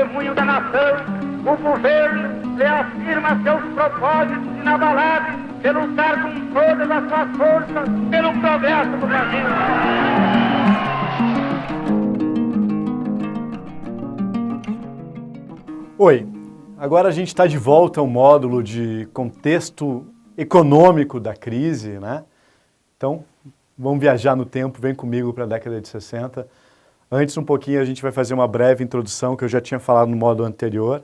testemunho da nação, o governo reafirma seus propósitos inabaláveis de lutar com todas as suas forças pelo progresso do Brasil. Oi, agora a gente está de volta ao módulo de contexto econômico da crise, né? Então, vamos viajar no tempo, vem comigo para a década de 60. Antes, um pouquinho, a gente vai fazer uma breve introdução, que eu já tinha falado no módulo anterior,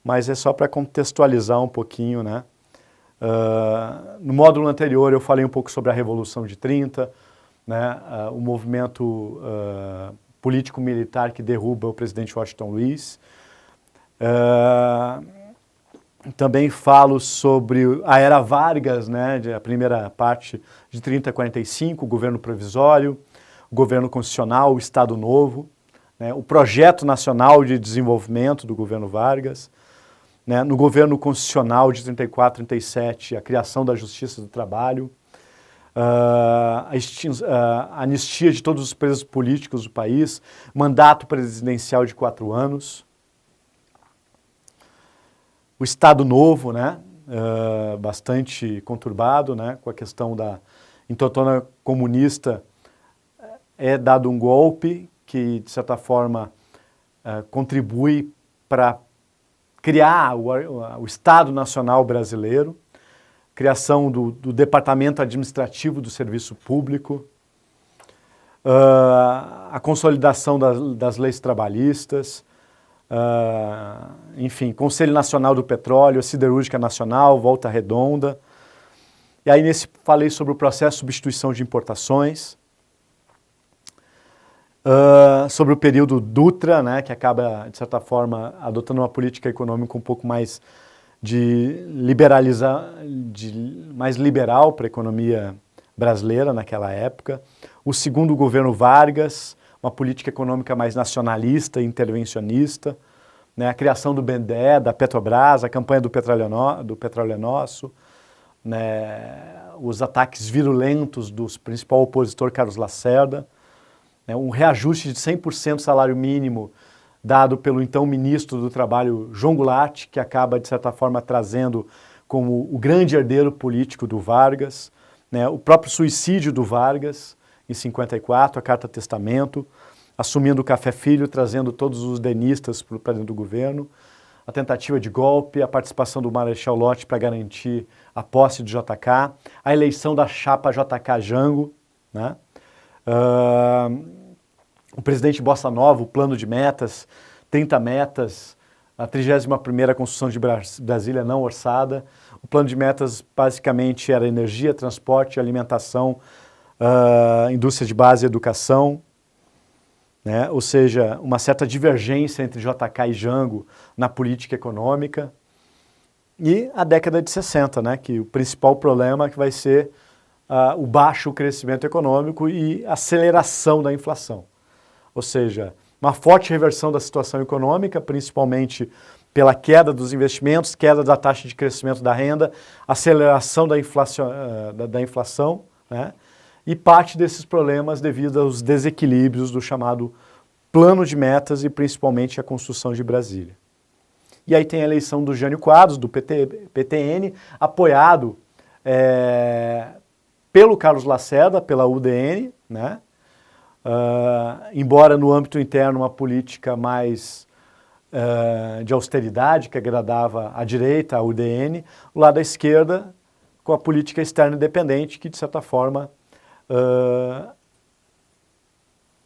mas é só para contextualizar um pouquinho, né? No módulo anterior, eu falei um pouco sobre a Revolução de 30, né? O movimento político-militar que derruba o presidente Washington Luiz. Também falo sobre a Era Vargas, né, a primeira parte de 30 a 45, o governo provisório, o governo constitucional, o Estado Novo, né, o projeto nacional de desenvolvimento do governo Vargas, né, no governo constitucional de 34 a 37, a criação da Justiça do Trabalho, a anistia de todos os presos políticos do país, mandato presidencial de 4 anos, o Estado Novo, né, bastante conturbado, né, com a questão da intentona comunista, é dado um golpe que, de certa forma, contribui para criar o Estado Nacional Brasileiro, criação do Departamento Administrativo do Serviço Público, a consolidação das leis trabalhistas, enfim, Conselho Nacional do Petróleo, Siderúrgica Nacional, Volta Redonda. E aí falei sobre o processo de substituição de importações, sobre o período Dutra, né, que acaba, de certa forma, adotando uma política econômica um pouco mais mais liberal para a economia brasileira naquela época. O segundo governo Vargas, uma política econômica mais nacionalista e intervencionista, né, a criação do BNDE, da Petrobras, a campanha do Petróleo é Nosso, né, os ataques virulentos do principal opositor Carlos Lacerda, né, um reajuste de 100% salário mínimo dado pelo então ministro do Trabalho João Goulart, que acaba, de certa forma, trazendo como o grande herdeiro político do Vargas, né, o próprio suicídio do Vargas, em 54, a Carta Testamento, assumindo o Café Filho, trazendo todos os denistas para dentro do governo, a tentativa de golpe, a participação do Marechal Lott para garantir a posse do JK, a eleição da chapa JK Jango, né? O presidente Bossa Nova, o plano de metas, 30 metas, a 31ª construção de Brasília não orçada. O plano de metas basicamente era energia, transporte, alimentação, indústria de base e educação, né? Ou seja, uma certa divergência entre JK e Jango na política econômica. E a década de 60, né? Que o principal problema que vai ser o baixo crescimento econômico e aceleração da inflação. Ou seja, uma forte reversão da situação econômica, principalmente pela queda dos investimentos, queda da taxa de crescimento da renda, aceleração da inflação, né? E parte desses problemas devido aos desequilíbrios do chamado plano de metas e principalmente a construção de Brasília. E aí tem a eleição do Jânio Quadros, do PTN, apoiado pelo Carlos Lacerda, pela UDN, né? Embora no âmbito interno uma política mais de austeridade que agradava à direita, a UDN, o lado da esquerda com a política externa independente que, de certa forma,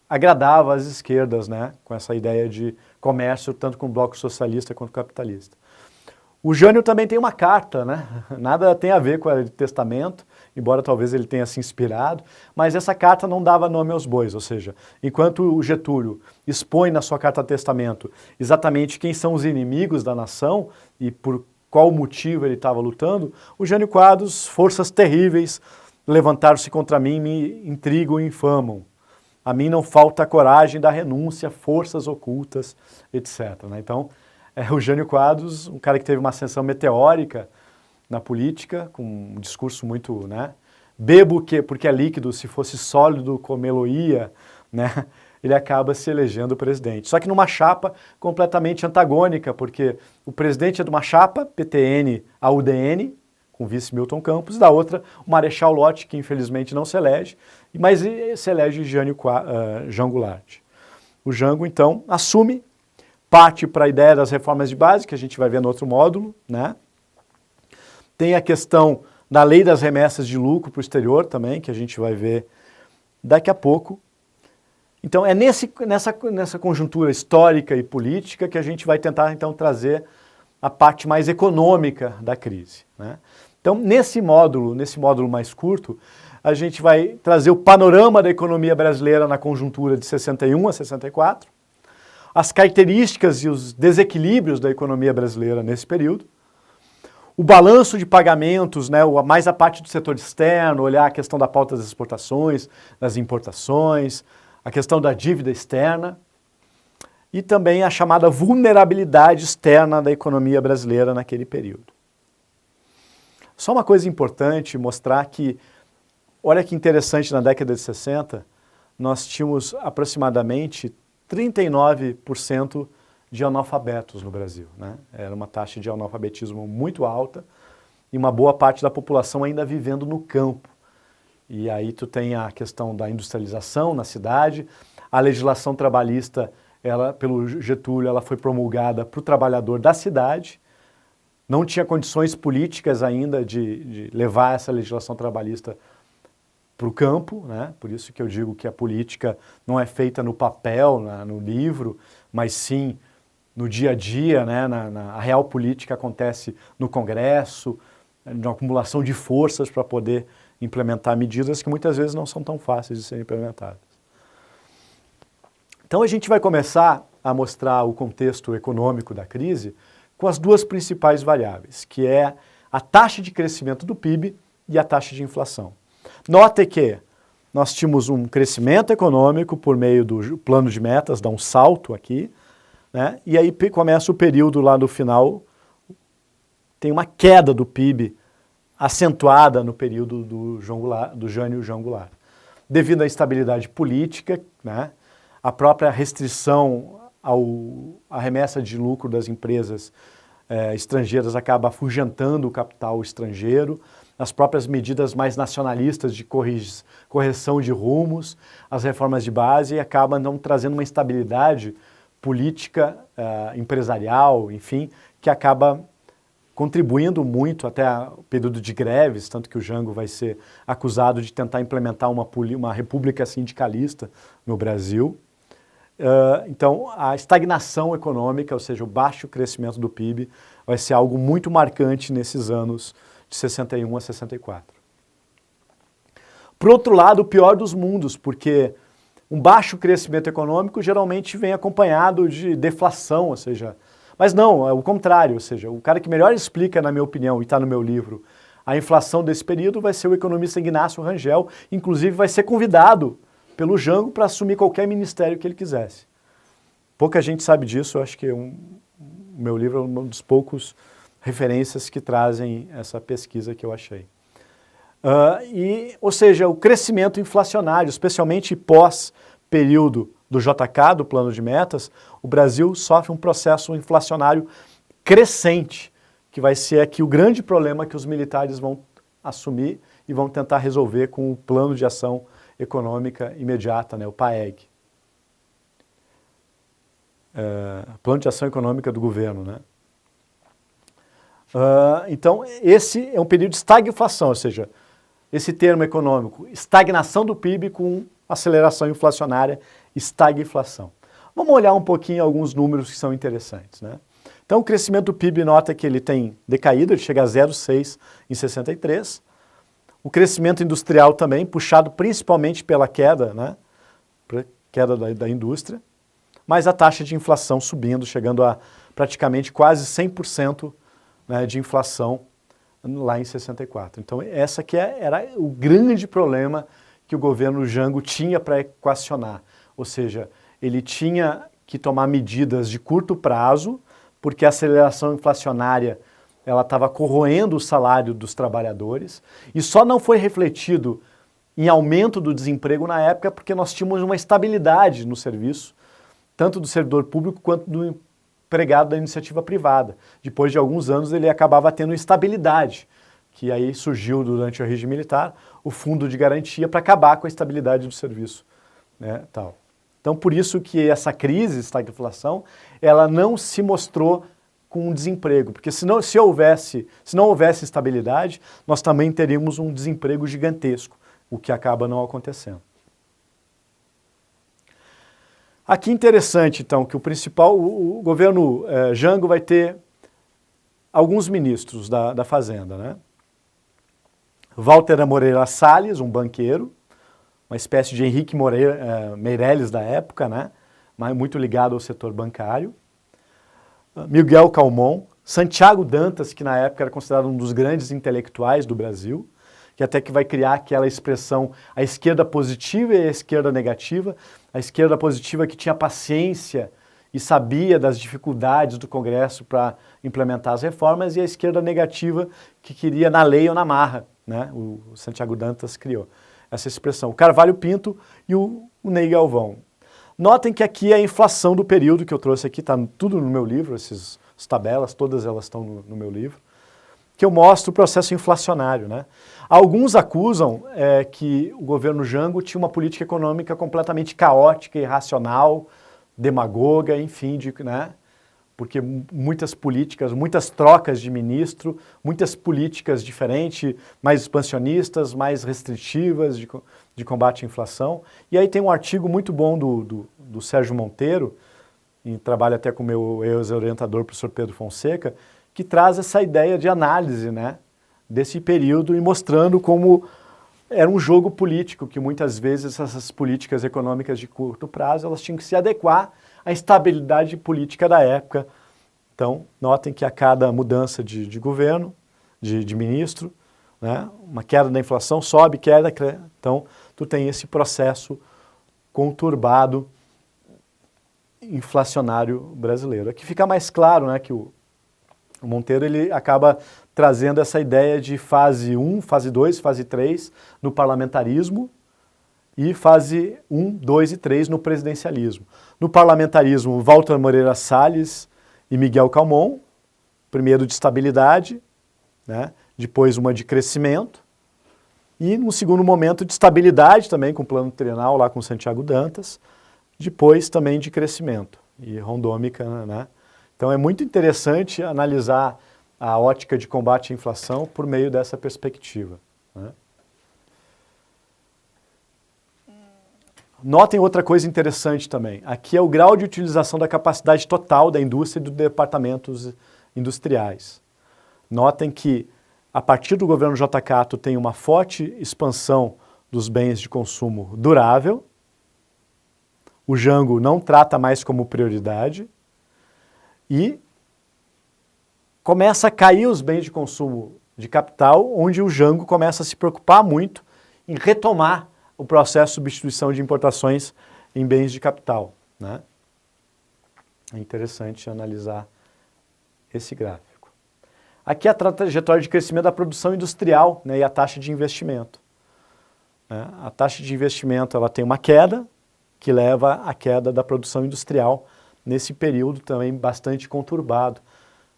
agradava às esquerdas, né, com essa ideia de comércio tanto com o bloco socialista quanto capitalista. O Jânio também tem uma carta, né, nada tem a ver com o testamento, embora talvez ele tenha se inspirado, mas essa carta não dava nome aos bois, ou seja, enquanto o Getúlio expõe na sua carta testamento exatamente quem são os inimigos da nação e por qual motivo ele estava lutando, o Jânio Quadros, forças terríveis, levantaram-se contra mim, me intrigam e infamam. A mim não falta a coragem da renúncia, forças ocultas, etc. Né? Então, o Jânio Quadros, um cara que teve uma ascensão meteórica na política, com um discurso muito, né? Bebo porque é líquido, se fosse sólido, comê-lo-ia, né? ele acaba se elegendo presidente. Só que numa chapa completamente antagônica, porque o presidente é de uma chapa, PTN a UDN, com o vice Milton Campos, e da outra o Marechal Lott, que infelizmente não se elege, mas se elege Jean Goulart. O Jango, então, assume, parte para a ideia das reformas de base, que a gente vai ver no outro módulo, né? Tem a questão da lei das remessas de lucro para o exterior também, que a gente vai ver daqui a pouco. Então, é nessa conjuntura histórica e política que a gente vai tentar, então, trazer a parte mais econômica da crise, né? Então, nesse módulo mais curto, a gente vai trazer o panorama da economia brasileira na conjuntura de 61 a 64, as características e os desequilíbrios da economia brasileira nesse período, o balanço de pagamentos, né, mais a parte do setor externo, olhar a questão da pauta das exportações, das importações, a questão da dívida externa e também a chamada vulnerabilidade externa da economia brasileira naquele período. Só uma coisa importante, mostrar que, olha que interessante, na década de 60, nós tínhamos aproximadamente 39% de analfabetos no Brasil, né? Era uma taxa de analfabetismo muito alta e uma boa parte da população ainda vivendo no campo. E aí tu tem a questão da industrialização na cidade, a legislação trabalhista, pelo Getúlio, ela foi promulgada para o trabalhador da cidade, não tinha condições políticas ainda de levar essa legislação trabalhista para o campo, né? Por isso que eu digo que a política não é feita no papel, no livro, mas sim no dia a dia, né? A real política acontece no Congresso, na acumulação de forças para poder implementar medidas que muitas vezes não são tão fáceis de serem implementadas. Então a gente vai começar a mostrar o contexto econômico da crise com as duas principais variáveis, que é a taxa de crescimento do PIB e a taxa de inflação. Note que nós tínhamos um crescimento econômico por meio do plano de metas, dá um salto aqui, né? E aí começa o período lá no final, tem uma queda do PIB acentuada no período do Jânio João Goulart. Devido à instabilidade política, né? A própria restrição à remessa de lucro das empresas estrangeiras acaba afugentando o capital estrangeiro, as próprias medidas mais nacionalistas de correção de rumos, as reformas de base acabam não trazendo uma instabilidade política, empresarial, enfim, que acaba contribuindo muito até o período de greves, tanto que o Jango vai ser acusado de tentar implementar uma república sindicalista no Brasil. Então, a estagnação econômica, ou seja, o baixo crescimento do PIB, vai ser algo muito marcante nesses anos de 61 a 64. Por outro lado, o pior dos mundos, porque um baixo crescimento econômico geralmente vem acompanhado de deflação, ou seja, mas não, é o contrário, ou seja, o cara que melhor explica, na minha opinião, e está no meu livro, a inflação desse período vai ser o economista Ignácio Rangel, inclusive vai ser convidado pelo Jango para assumir qualquer ministério que ele quisesse. Pouca gente sabe disso, eu acho que o meu livro é um dos poucos referências que trazem essa pesquisa que eu achei. Ou seja, o crescimento inflacionário, especialmente pós-período do JK, do Plano de Metas, o Brasil sofre um processo inflacionário crescente, que vai ser aqui o grande problema que os militares vão assumir e vão tentar resolver com o Plano de Ação Econômica Imediata, né, o PAEG. Plano de Ação Econômica do Governo, né? Então, esse é um período de estagflação, ou seja, esse termo econômico, estagnação do PIB com aceleração inflacionária, estagflação. Vamos olhar um pouquinho alguns números que são interessantes, né? Então, o crescimento do PIB, nota que ele tem decaído, ele chega a 0,6 em 63. O crescimento industrial também, puxado principalmente pela queda, né? Queda da indústria, mas a taxa de inflação subindo, chegando a praticamente quase 100%, né, de inflação lá em 64. Então, essa aqui era o grande problema que o governo Jango tinha para equacionar. Ou seja, ele tinha que tomar medidas de curto prazo, porque a aceleração inflacionária ela estava corroendo o salário dos trabalhadores, e só não foi refletido em aumento do desemprego na época, porque nós tínhamos uma estabilidade no serviço, tanto do servidor público quanto do empregado da iniciativa privada. Depois de alguns anos ele acabava tendo estabilidade, que aí surgiu durante o regime militar o fundo de garantia para acabar com a estabilidade do serviço, né, tal. Então por isso que essa crise, estagflação, ela não se mostrou com desemprego, porque se não houvesse estabilidade, nós também teríamos um desemprego gigantesco, o que acaba não acontecendo. Aqui interessante, então, que o governo Jango vai ter alguns ministros da Fazenda, né? Walter Moreira Salles, um banqueiro, uma espécie de Henrique Meirelles da época, né? Mas muito ligado ao setor bancário. Miguel Calmon, Santiago Dantas, que na época era considerado um dos grandes intelectuais do Brasil, que até que vai criar aquela expressão, a esquerda positiva e a esquerda negativa. A esquerda positiva que tinha paciência e sabia das dificuldades do Congresso para implementar as reformas, e a esquerda negativa que queria na lei ou na marra, né? O Santiago Dantas criou essa expressão. O Carvalho Pinto e o Ney Galvão. Notem que aqui é a inflação do período que eu trouxe aqui, está tudo no meu livro, essas tabelas, todas elas estão no meu livro, que eu mostro o processo inflacionário, né? Alguns acusam que o governo Jango tinha uma política econômica completamente caótica, irracional, demagoga, enfim, né? Porque muitas políticas, muitas trocas de ministro, muitas políticas diferentes, mais expansionistas, mais restritivas de combate à inflação. E aí tem um artigo muito bom do Sérgio Monteiro, e trabalha até com o meu ex-orientador, o professor Pedro Fonseca, que traz essa ideia de análise, né, desse período e mostrando como era um jogo político, que muitas vezes essas políticas econômicas de curto prazo, elas tinham que se adequar à estabilidade política da época. Então, notem que a cada mudança de governo, de ministro, né, uma queda da inflação, sobe, queda, então tu tem esse processo conturbado inflacionário brasileiro. Aqui fica mais claro, né, que o Monteiro ele acaba trazendo essa ideia de fase 1, fase 2, fase 3 no parlamentarismo e fase 1, 2 e 3 no presidencialismo. No parlamentarismo, Walter Moreira Salles e Miguel Calmon, primeiro de estabilidade, né, depois uma de crescimento, e num segundo momento de estabilidade também com o plano trienal lá com Santiago Dantas, depois também de crescimento e rondômica, né? Então é muito interessante analisar a ótica de combate à inflação por meio dessa perspectiva, né? Notem outra coisa interessante também. Aqui é o grau de utilização da capacidade total da indústria e dos departamentos industriais. Notem que a partir do governo JK tu tem uma forte expansão dos bens de consumo durável. O Jango não trata mais como prioridade e começa a cair os bens de consumo de capital, onde o Jango começa a se preocupar muito em retomar o processo de substituição de importações em bens de capital, né? É interessante analisar esse gráfico. Aqui é a trajetória de crescimento da produção industrial, né, e a taxa de investimento, né? A taxa de investimento ela tem uma queda, que leva à queda da produção industrial nesse período também bastante conturbado.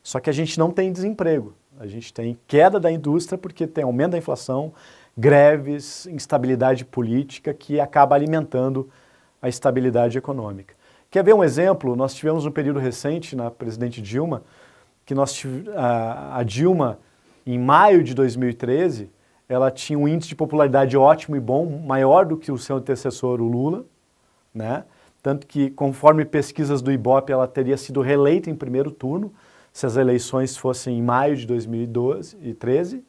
Só que a gente não tem desemprego, a gente tem queda da indústria porque tem aumento da inflação, greves, instabilidade política que acaba alimentando a estabilidade econômica. Quer ver um exemplo? Nós tivemos um período recente na presidente Dilma, que a Dilma, em maio de 2013, ela tinha um índice de popularidade ótimo e bom, maior do que o seu antecessor, o Lula, né? Tanto que, conforme pesquisas do Ibope, ela teria sido reeleita em primeiro turno, se as eleições fossem em maio de 2013.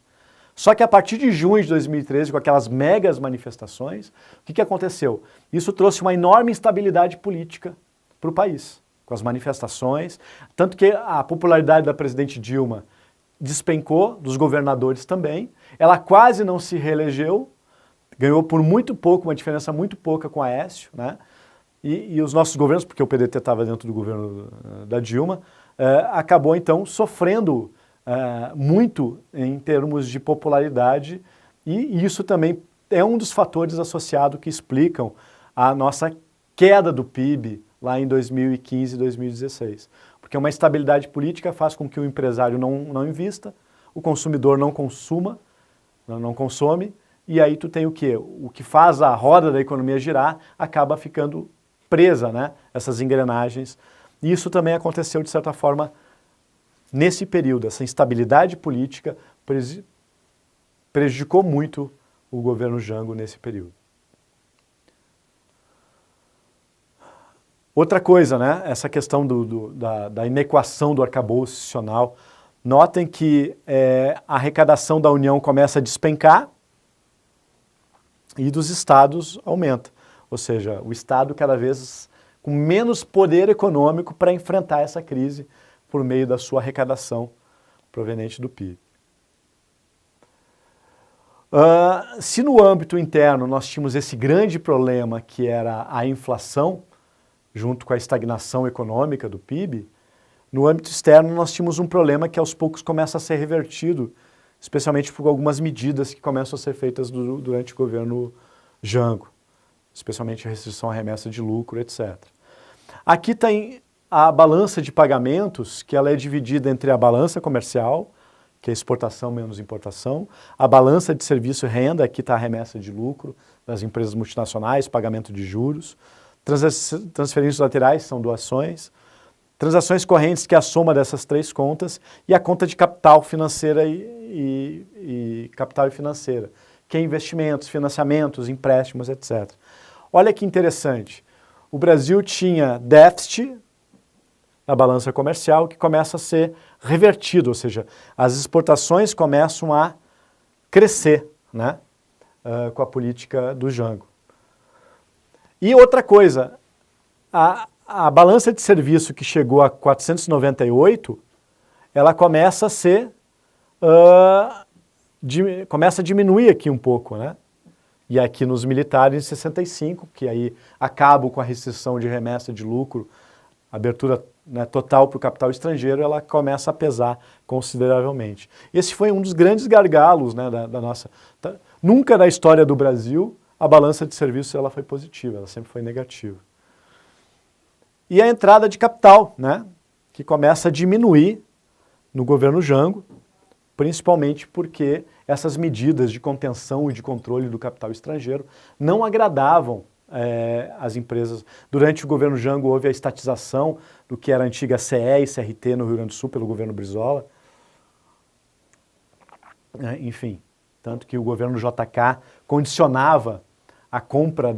Só que a partir de junho de 2013, com aquelas megas manifestações, o que aconteceu? Isso trouxe uma enorme instabilidade política para o país, com as manifestações, tanto que a popularidade da presidente Dilma despencou, dos governadores também, ela quase não se reelegeu, ganhou por muito pouco, uma diferença muito pouca com a Aécio, né? E os nossos governos, porque o PDT estava dentro do governo da Dilma, acabou então sofrendo muito em termos de popularidade, e isso também é um dos fatores associados que explicam a nossa queda do PIB lá em 2015 e 2016. Porque uma instabilidade política faz com que o empresário não invista, o consumidor não consuma, não consome, e aí tu tem o quê? O que faz a roda da economia girar acaba ficando presa, né? Essas engrenagens. E isso também aconteceu, de certa forma, nesse período. Essa instabilidade política prejudicou muito o governo Jango nesse período. Outra coisa, né? Essa questão da inequação do arcabouço institucional. Notem que a arrecadação da União começa a despencar e dos estados aumenta. Ou seja, o Estado cada vez com menos poder econômico para enfrentar essa crise por meio da sua arrecadação proveniente do PIB. Se no âmbito interno nós tínhamos esse grande problema que era a inflação, junto com a estagnação econômica do PIB, no âmbito externo nós tínhamos um problema que aos poucos começa a ser revertido, especialmente por algumas medidas que começam a ser feitas durante o governo Jango, especialmente a restrição à remessa de lucro, etc. Aqui tem a balança de pagamentos, que ela é dividida entre a balança comercial, que é exportação menos importação, a balança de serviço e renda, aqui está a remessa de lucro das empresas multinacionais, pagamento de juros, transferências laterais, são doações, transações correntes, que é a soma dessas três contas, e a conta de capital financeira e capital e financeira, que é investimentos, financiamentos, empréstimos, etc. Olha que interessante, o Brasil tinha déficit na balança comercial que começa a ser revertido, ou seja, as exportações começam a crescer, né, com a política do Jango. E outra coisa, a balança de serviço que chegou a 498, ela começa a ser, começa a diminuir aqui um pouco, né? E aqui nos militares em 65, que aí acaba com a restrição de remessa de lucro, abertura, né, total para o capital estrangeiro, ela começa a pesar consideravelmente. Esse foi um dos grandes gargalos, né, da nossa... Nunca na história do Brasil a balança de serviços ela foi positiva, ela sempre foi negativa. E a entrada de capital, né, que começa a diminuir no governo Jango, principalmente porque essas medidas de contenção e de controle do capital estrangeiro não agradavam as empresas. Durante o governo Jango houve a estatização do que era a antiga CE e CRT no Rio Grande do Sul pelo governo Brizola. Enfim, tanto que o governo JK condicionava a compra,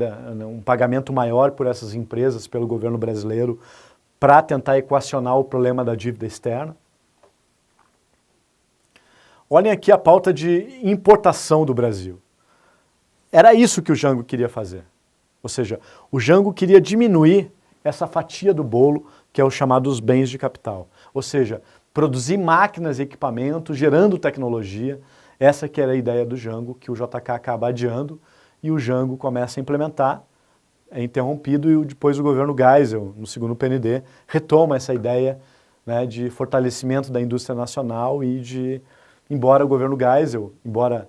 um pagamento maior por essas empresas pelo governo brasileiro para tentar equacionar o problema da dívida externa. Olhem aqui a pauta de importação do Brasil. Era isso que o Jango queria fazer. Ou seja, o Jango queria diminuir essa fatia do bolo, que é o chamado os bens de capital. Ou seja, produzir máquinas e equipamentos, gerando tecnologia. Essa que era a ideia do Jango, que o JK acaba adiando, e o Jango começa a implementar, é interrompido, e depois o governo Geisel, no segundo PND, retoma essa ideia, né, de fortalecimento da indústria nacional e de, embora o governo Geisel, embora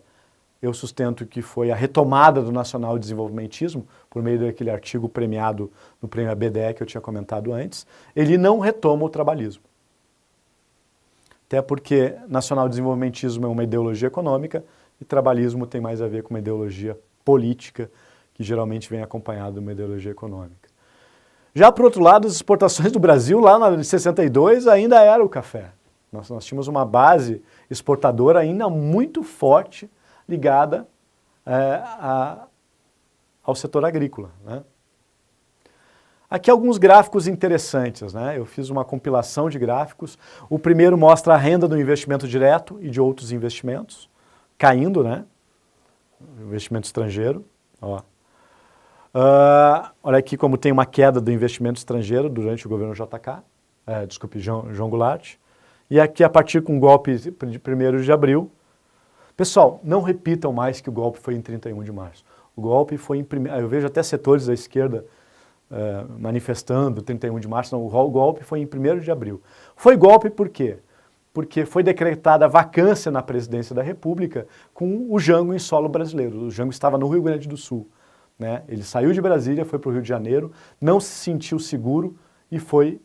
eu sustento que foi a retomada do nacional desenvolvimentismo, por meio daquele artigo premiado no prêmio ABDE que eu tinha comentado antes, ele não retoma o trabalhismo. Até porque nacional desenvolvimentismo é uma ideologia econômica e trabalhismo tem mais a ver com uma ideologia política, que geralmente vem acompanhada de uma ideologia econômica. Já por outro lado, as exportações do Brasil, lá em 62, ainda era o café. Nós tínhamos uma base exportadora ainda muito forte, ligada ao setor agrícola, né? Aqui alguns gráficos interessantes, né? Eu fiz uma compilação de gráficos. O primeiro mostra a renda do investimento direto e de outros investimentos, caindo, né? Investimento estrangeiro. Ó. Olha aqui como tem uma queda do investimento estrangeiro durante o governo JK, João Goulart. E aqui a partir com o golpe de 1º de abril. Pessoal, não repitam mais que o golpe foi em 31 de março. O golpe foi em... Eu vejo até setores da esquerda manifestando 31 de março. Não, o golpe foi em 1º de abril. Foi golpe por quê? porque foi decretada vacância na presidência da República com o Jango em solo brasileiro. O Jango estava no Rio Grande do Sul, né? Ele saiu de Brasília, foi para o Rio de Janeiro, não se sentiu seguro e foi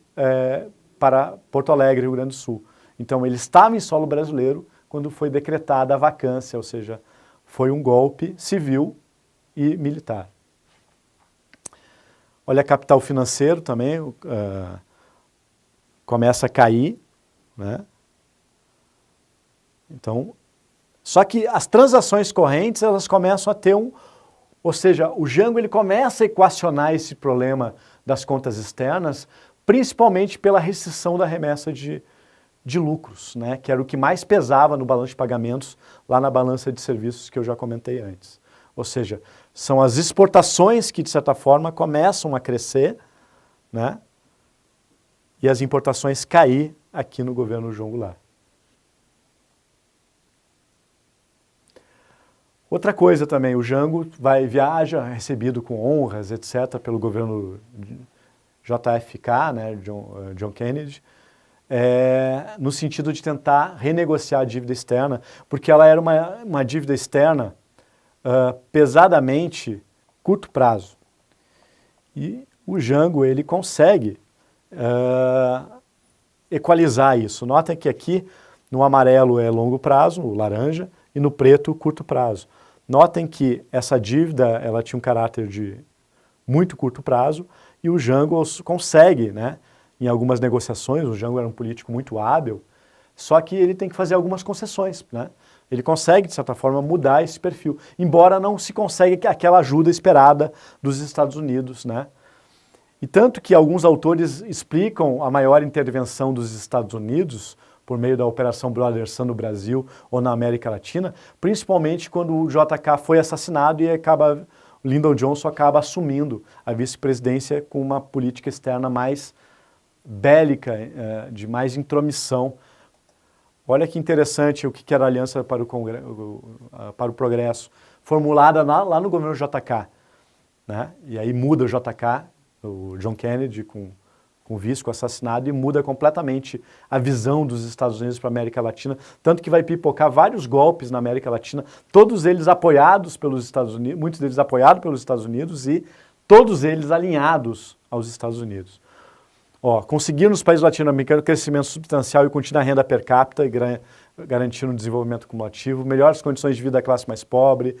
para Porto Alegre, Rio Grande do Sul. Então ele estava em solo brasileiro quando foi decretada a vacância, ou seja, foi um golpe civil e militar. Olha, capital financeiro também começa a cair, né? Então, só que as transações correntes, elas começam a ter ou seja, o Jango ele começa a equacionar esse problema das contas externas, principalmente pela restrição da remessa de lucros, né? Que era o que mais pesava no balanço de pagamentos, lá na balança de serviços que eu já comentei antes. Ou seja, são as exportações que, de certa forma, começam a crescer, né? E as importações cair aqui no governo João Goulart. Outra coisa também, o Jango viaja recebido com honras, etc., pelo governo JFK, né, John Kennedy, no sentido de tentar renegociar a dívida externa, porque ela era uma dívida externa pesadamente curto prazo. E o Jango ele consegue equalizar isso. Notem que aqui no amarelo é longo prazo, o laranja, e no preto curto prazo. Notem que essa dívida ela tinha um caráter de muito curto prazo e o Jango consegue, né, em algumas negociações, o Jango era um político muito hábil, só que ele tem que fazer algumas concessões, né? Ele consegue, de certa forma, mudar esse perfil, embora não se consiga aquela ajuda esperada dos Estados Unidos, né? E tanto que alguns autores explicam a maior intervenção dos Estados Unidos por meio da Operação Brother Sun no Brasil ou na América Latina, principalmente quando o JK foi assassinado e Lyndon Johnson acaba assumindo a vice-presidência com uma política externa mais bélica, de mais intromissão. Olha que interessante o que era a Aliança para o Progresso, formulada lá no governo JK, né? E aí muda o JK, o John Kennedy com o vice, com o assassinado, e muda completamente a visão dos Estados Unidos para a América Latina, tanto que vai pipocar vários golpes na América Latina, todos eles apoiados pelos Estados Unidos, muitos deles apoiados pelos Estados Unidos e todos eles alinhados aos Estados Unidos. Conseguir nos países latino-americanos crescimento substancial e contínua renda per capita, garantindo um desenvolvimento cumulativo, melhores condições de vida da classe mais pobre.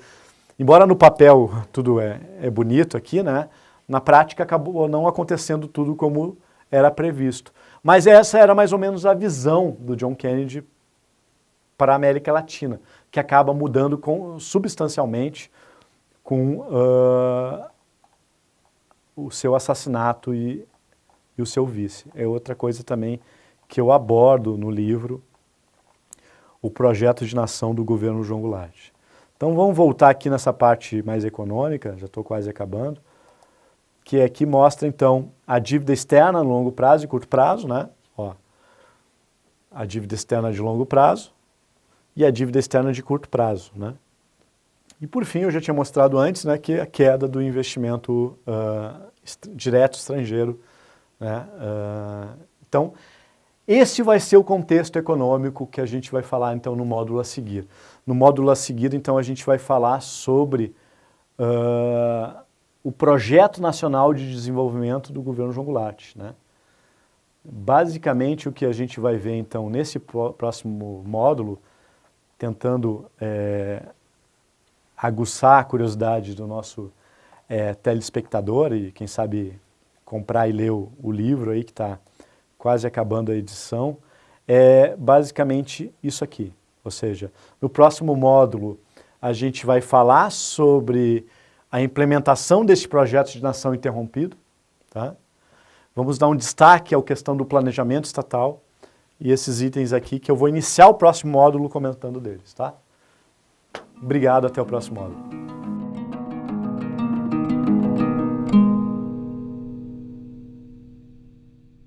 Embora no papel tudo é bonito aqui, né? Na prática acabou não acontecendo tudo como era previsto. Mas essa era mais ou menos a visão do John Kennedy para a América Latina, que acaba mudando substancialmente com o seu assassinato e o seu vice. É outra coisa também que eu abordo no livro, o projeto de nação do governo João Goulart. Então vamos voltar aqui nessa parte mais econômica, já estou quase acabando, que aqui mostra então a dívida externa no longo prazo e curto prazo, né? A dívida externa de longo prazo e a dívida externa de curto prazo, né? E por fim, eu já tinha mostrado antes, né, que a queda do investimento direto estrangeiro, né? Então, esse vai ser o contexto econômico que a gente vai falar então no módulo a seguir. No módulo a seguir, então, a gente vai falar sobre o Projeto Nacional de Desenvolvimento do governo João Goulart, né? Basicamente, o que a gente vai ver, então, nesse próximo módulo, tentando aguçar a curiosidade do nosso telespectador e, quem sabe, comprar e ler o livro aí, que está quase acabando a edição, é basicamente isso aqui. Ou seja, no próximo módulo, a gente vai falar sobre a implementação desse projeto de nação interrompido, tá? Vamos dar um destaque à questão do planejamento estatal e esses itens aqui que eu vou iniciar o próximo módulo comentando deles, tá? Obrigado, até o próximo módulo.